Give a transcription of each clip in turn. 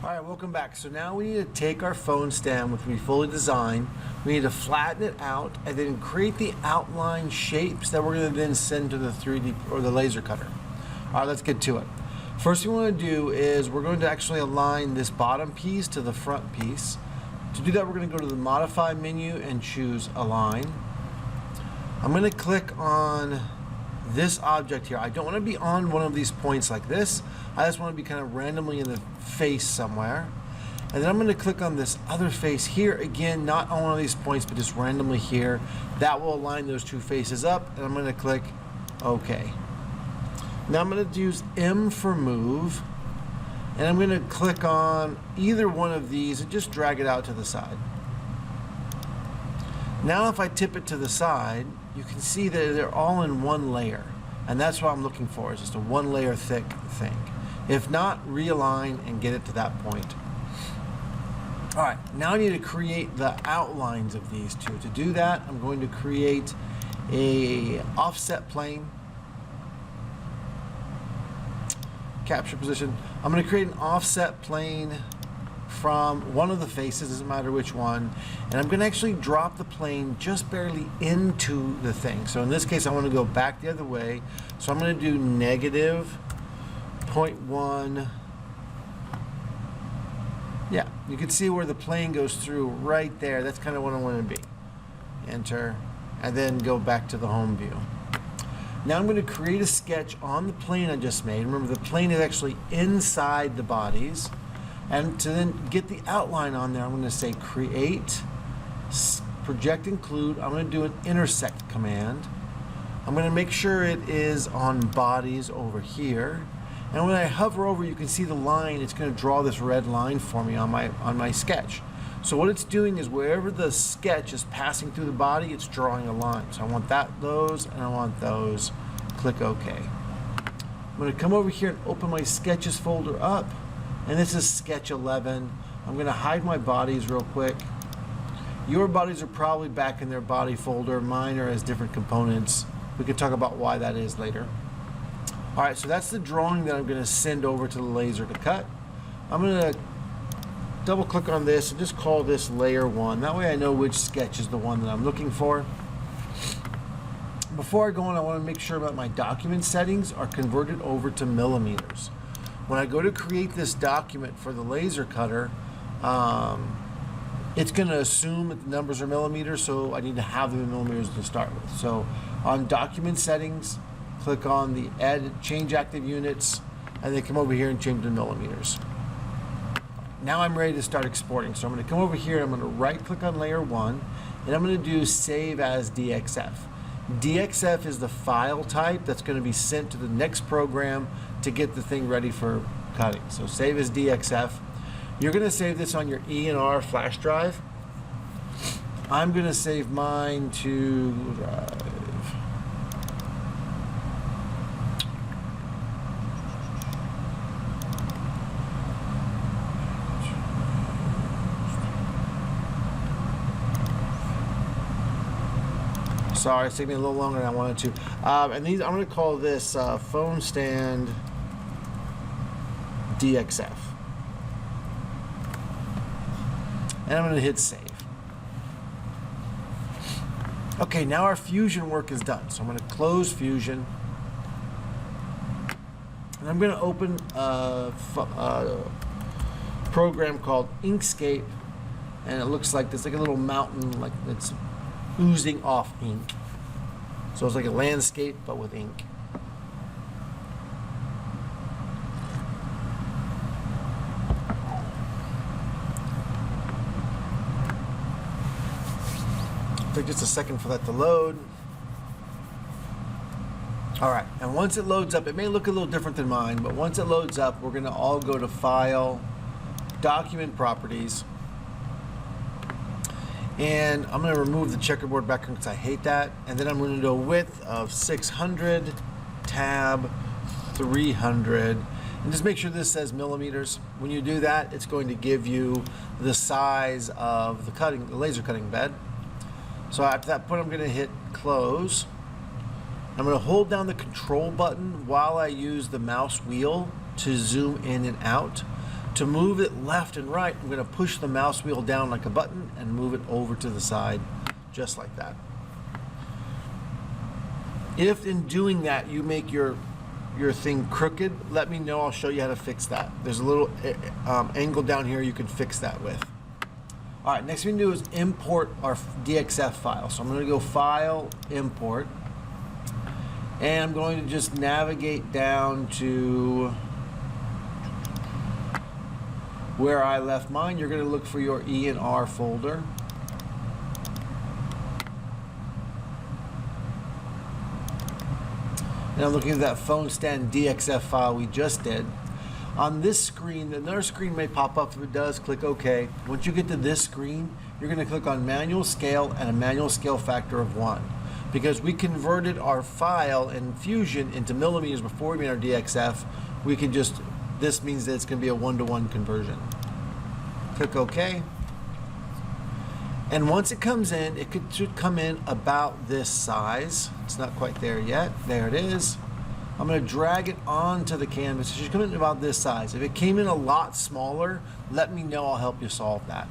All right, welcome back. So now we need to take our phone stand, which we fully designed. We need to flatten it out and then create the outline shapes that we're going to then send to the 3D or the laser cutter. All right, let's get to it. First thing we want to do is we're going to actually align this bottom piece to the front piece. To do that, we're going to go to the Modify menu and choose Align. I'm going to click on this object here. I don't want to be on one of these points like this. I just want to be kind of randomly in the face somewhere. And then I'm going to click on this other face here. Again, not on one of these points, but just randomly here. That will align those two faces up. And I'm going to click OK. Now I'm going to use M for move. And I'm going to click on either one of these and just drag it out to the side. Now if I tip it to the side, you can see that they're all in one layer. And that's what I'm looking for, is just a one layer thick thing. If not, realign and get it to that point. All right, now I need to create the outlines of these two. To do that, I'm going to create a offset plane. Capture position. I'm going to create an offset plane from one of the faces, doesn't matter which one, and I'm going to actually drop the plane just barely into the thing. So in this case I want to go back the other way, so I'm going to do negative 0.1. Yeah, you can see where the plane goes through right there. That's kind of what I want to be. Enter, and then go back to the home view. Now I'm going to create a sketch on the plane I just made. Remember, the plane is actually inside the bodies. And to then get the outline on there, I'm going to say create, project include. I'm going to do an intersect command. I'm going to make sure it is on bodies over here. And when I hover over, you can see the line. It's going to draw this red line for me on my sketch. So what it's doing is wherever the sketch is passing through the body, it's drawing a line. So I want those, and I want those. Click OK. I'm going to come over here and open my sketches folder up. And this is sketch 11. I'm going to hide my bodies real quick. Your bodies are probably back in their body folder. Mine are as different components. We can talk about why that is later. All right, so that's the drawing that I'm going to send over to the laser to cut. I'm going to double click on this and just call this layer 1. That way I know which sketch is the one that I'm looking for. Before I go on, I want to make sure that my document settings are converted over to millimeters. When I go to create this document for the laser cutter, it's going to assume that the numbers are millimeters, so I need to have them in millimeters to start with. So on document settings, click on the edit, change active units, and then come over here and change to millimeters. Now I'm ready to start exporting. So I'm going to come over here, I'm going to right click on layer 1, and I'm going to do save as DXF. DXF is the file type that's going to be sent to the next program to get the thing ready for cutting. So save as DXF. You're going to save this on your E&R flash drive. I'm going to save mine to drive. Sorry, it's taking me a little longer than I wanted to. And these, I'm going to call this phone stand DXF. And I'm going to hit save. Okay, now our Fusion work is done. So I'm going to close Fusion. And I'm going to open a program called Inkscape. And it looks like there's like a little mountain, like it's oozing off ink. So it's like a landscape, but with ink. Take just a second for that to load. All right, and once it loads up, it may look a little different than mine, but once it loads up, we're gonna all go to File, Document Properties, and I'm going to remove the checkerboard background because I hate that. And then I'm going to do a width of 600, tab 300, and just make sure this says millimeters. When you do that, it's going to give you the size of the laser cutting bed. So at that point, I'm going to hit close. I'm going to hold down the control button while I use the mouse wheel to zoom in and out. To move it left and right, I'm going to push the mouse wheel down like a button and move it over to the side, just like that. If in doing that you make your thing crooked, let me know. I'll show you how to fix that. There's a little angle down here you can fix that with. All right, next thing we do is import our DXF file. So I'm going to go File, Import, and I'm going to just navigate down to where I left mine. You're going to look for your E and R folder. And I'm looking at that phone stand DXF file we just did. On this screen, another screen may pop up. If it does, click OK. Once you get to this screen, you're going to click on Manual Scale and a Manual Scale Factor of 1. Because we converted our file in Fusion into millimeters before we made our DXF, we can just, this means that it's going to be a 1-to-1 conversion. Click OK. And once it comes in, it should come in about this size. It's not quite there yet. There it is. I'm going to drag it onto the canvas. It should come in about this size. If it came in a lot smaller, let me know. I'll help you solve that.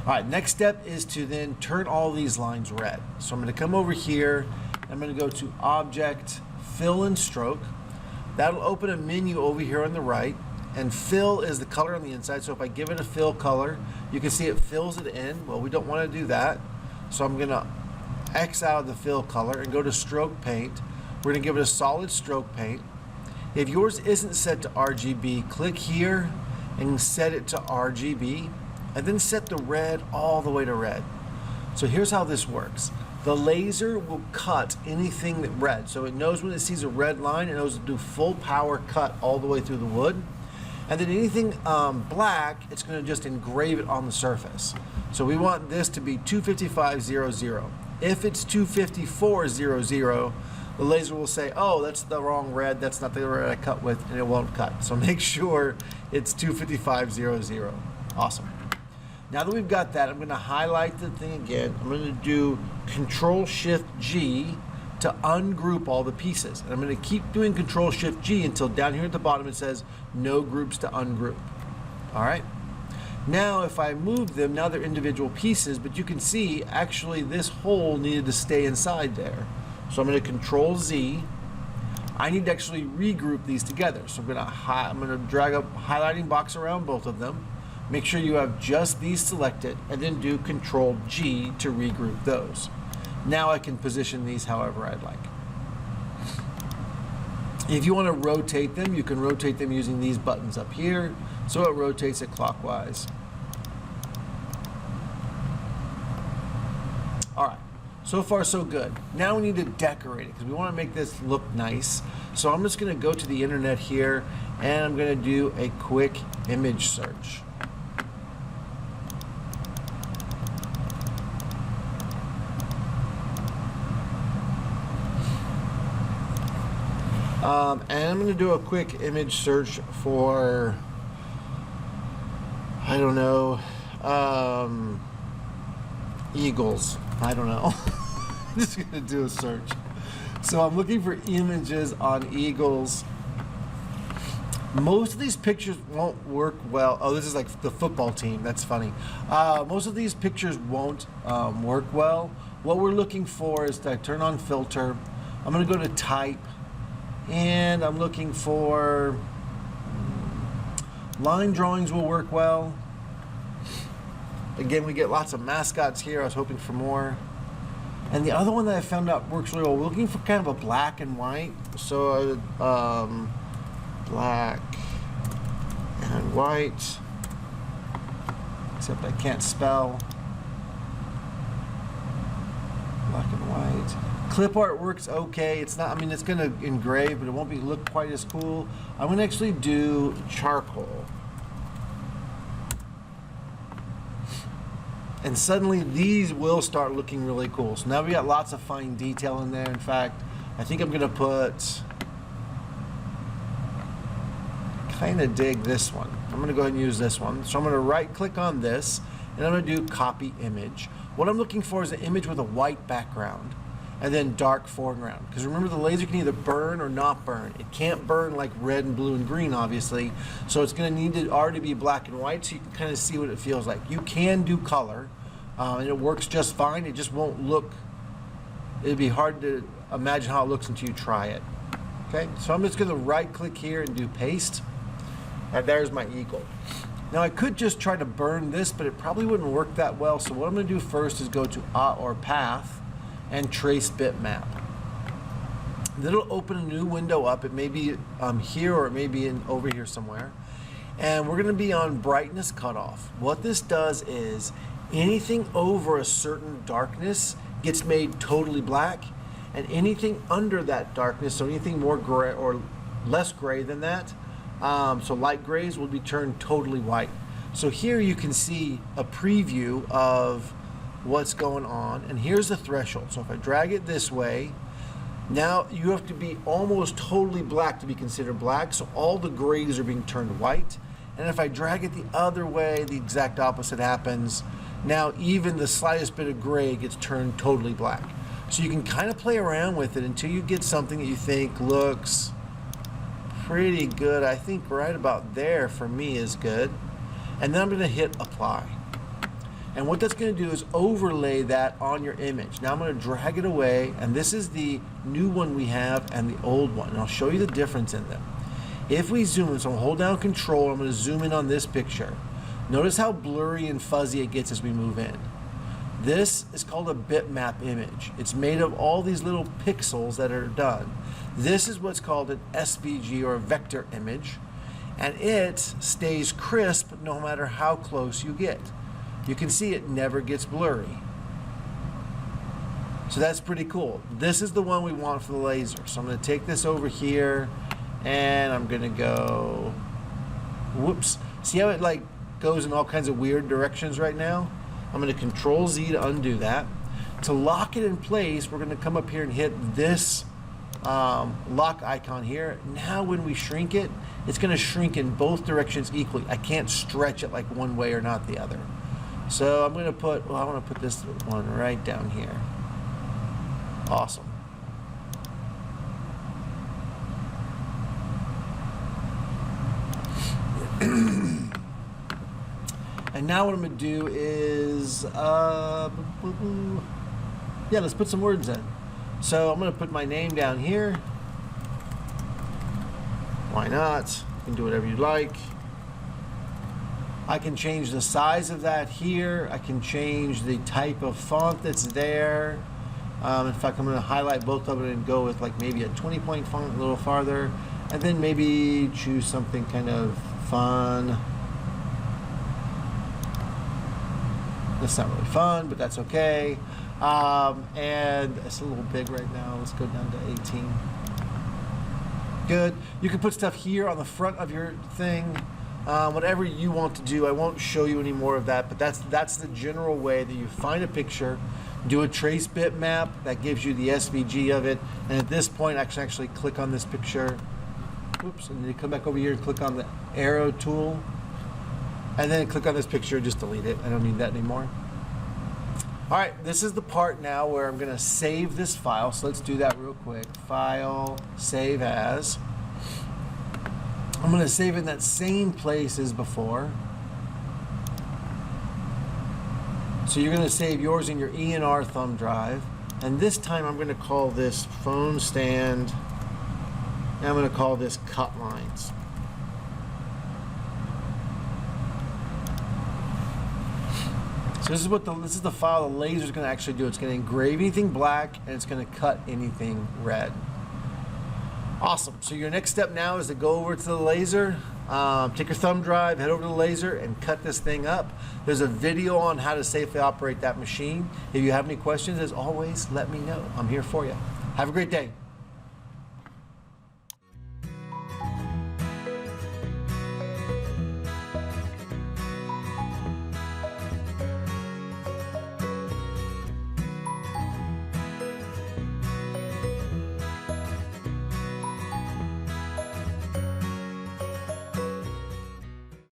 All right, next step is to then turn all these lines red. So I'm going to come over here. I'm going to go to Object, Fill and Stroke. That'll open a menu over here on the right. And fill is the color on the inside. So if I give it a fill color, you can see it fills it in. Well, we don't want to do that. So I'm going to X out of the fill color and go to Stroke Paint. We're going to give it a solid stroke paint. If yours isn't set to RGB, click here and set it to RGB, and then set the red all the way to red. So here's how this works. The laser will cut anything that red. So it knows when it sees a red line, it knows to do full power cut all the way through the wood. And then anything black, it's going to just engrave it on the surface. So we want this to be 25500. If it's 25400, the laser will say, oh, that's the wrong red, that's not the red I cut with, and it won't cut. So make sure it's 25500. Awesome. Now that we've got that, I'm going to highlight the thing again. I'm going to do Control-Shift-G to ungroup all the pieces. And I'm going to keep doing Control-Shift-G until down here at the bottom it says no groups to ungroup. All right. Now if I move them, now they're individual pieces, but you can see actually this hole needed to stay inside there. So I'm going to Control-Z. I need to actually regroup these together. So I'm going to drag a highlighting box around both of them. Make sure you have just these selected, and then do Control-G to regroup those. Now I can position these however I'd like. If you want to rotate them, you can rotate them using these buttons up here. So it rotates it clockwise. All right. So far, so good. Now we need to decorate it because we want to make this look nice. So I'm just going to go to the internet here and I'm going to do a quick image search. And I'm going to do a quick image search for, I don't know, eagles. I don't know. I'm just going to do a search. So I'm looking for images on eagles. Most of these pictures won't work well. Oh, this is like the football team. That's funny. Most of these pictures won't work well. What we're looking for is to turn on filter. I'm going to go to type. And I'm looking for line drawings will work well. Again, we get lots of mascots here. I was hoping for more. And the other one that I found out works really well, we're looking for kind of a black and white. So black and white, except I can't spell. Black and white. Clip art works okay. It's not, I mean, it's gonna engrave, but it won't look quite as cool. I'm gonna actually do charcoal. And suddenly these will start looking really cool. So now we got lots of fine detail in there. In fact, I think I'm gonna put, kind of dig this one. I'm gonna go ahead and use this one. So I'm gonna right click on this and I'm gonna do copy image. What I'm looking for is an image with a white background. and then dark foreground. Because remember, the laser can either burn or not burn. It can't burn like red and blue and green, obviously. So it's going to need to already be black and white so you can kind of see what it feels like. You can do color, and it works just fine. It just won't look, it'd be hard to imagine how it looks until you try it. Okay, so I'm just going to right click here and do paste. And there's my eagle. Now I could just try to burn this, but it probably wouldn't work that well. So what I'm going to do first is go to or path and trace bitmap. Then it'll open a new window up. It may be here, or it may be over here somewhere. And we're going to be on brightness cutoff. What this does is anything over a certain darkness gets made totally black, and anything under that darkness, so anything more gray or less gray than that, so light grays, will be turned totally white. So here you can see a preview of what's going on, and here's the threshold. So if I drag it this way, now you have to be almost totally black to be considered black, so all the grays are being turned white. And if I drag it the other way, the exact opposite happens. Now even the slightest bit of gray gets turned totally black. So you can kind of play around with it until you get something that you think looks pretty good. I think right about there for me is good. And then I'm going to hit apply. And what that's going to do is overlay that on your image. Now I'm going to drag it away, and this is the new one we have and the old one. And I'll show you the difference in them. If we zoom in, so I'm going to hold down control, I'm going to zoom in on this picture. Notice how blurry and fuzzy it gets as we move in. This is called a bitmap image. It's made of all these little pixels that are done. This is what's called an SVG, or a vector image, and it stays crisp no matter how close you get. You can see it never gets blurry. So that's pretty cool. This is the one we want for the laser. So I'm going to take this over here, and I'm going to go, whoops. See how it like goes in all kinds of weird directions right now? I'm going to Control Z to undo that. To lock it in place, we're going to come up here and hit this lock icon here. Now when we shrink it, it's going to shrink in both directions equally. I can't stretch it like one way or not the other. So I'm going to put, well, I want to put this one right down here. Awesome. And now what I'm going to do is, yeah, let's put some words in. So I'm going to put my name down here. Why not? You can do whatever you like. I can change the size of that here. I can change the type of font that's there. In fact, I'm going to highlight both of them and go with like maybe a 20-point font a little farther. And then maybe choose something kind of fun. That's not really fun, but that's okay. And it's a little big right now. Let's go down to 18. Good. You can put stuff here on the front of your thing. Whatever you want to do. I won't show you any more of that, but that's the general way that you find a picture, do a trace bitmap that gives you the SVG of it, and at this point I can actually click on this picture. Oops, and then you come back over here and click on the arrow tool, and then click on this picture and just delete it. I don't need that anymore. All right, this is the part now where I'm going to save this file, so let's do that real quick. File, save as. I'm going to save it in that same place as before. So you're going to save yours in your ENR thumb drive. And this time I'm going to call this phone stand. And I'm going to call this cut lines. So this is the file the laser is going to actually do. It's going to engrave anything black, and it's going to cut anything red. Awesome. So your next step now is to go over to the laser, take your thumb drive, head over to the laser, and cut this thing up. There's a video on how to safely operate that machine. If you have any questions, as always, let me know. I'm here for you. Have a great day.